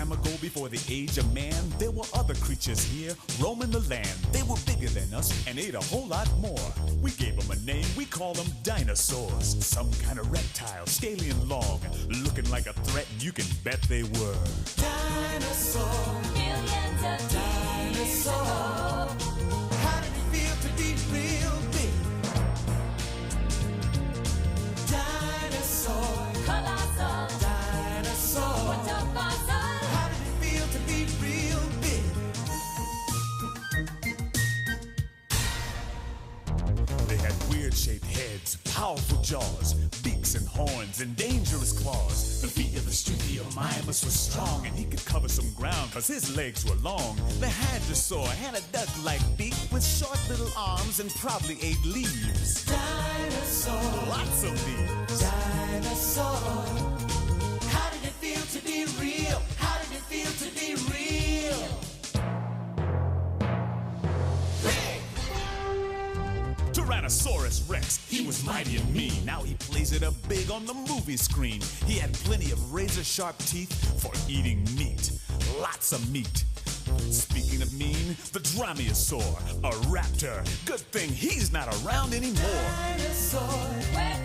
time ago, before the age of man, there were other creatures here roaming the land. They were bigger than us and ate a whole lot more. We gave them a name, we call them dinosaurs. Some kind of reptile, scaly and long, looking like a threat, you can bet they were. Dinosaurs, Millions of dinosaurs. How did it feel to be real big? Dinosaurs, colossal. dinosaurs. What a puzzle. How did it feel to be real big? They had weird-shaped heads, powerful jaws, beaks and horns, and dangerous claws. The feet of the Struthiomimus was strong, and he could cover some ground, cause his legs were long. The hadrosaur had a duck-like beak with short little arms and probably ate leaves. Dinosaurs, Lots of leaves. dinosaurs. How did it feel to be real? How did it feel to be real? Tyrannosaurus Rex, he was mighty and mean. Now he plays it up big on the movie screen. He had plenty of razor-sharp teeth for eating meat. Lots of meat. Speaking of mean, the Dromaeosaur, a raptor. Good thing he's not around anymore. Dinosaurs, Where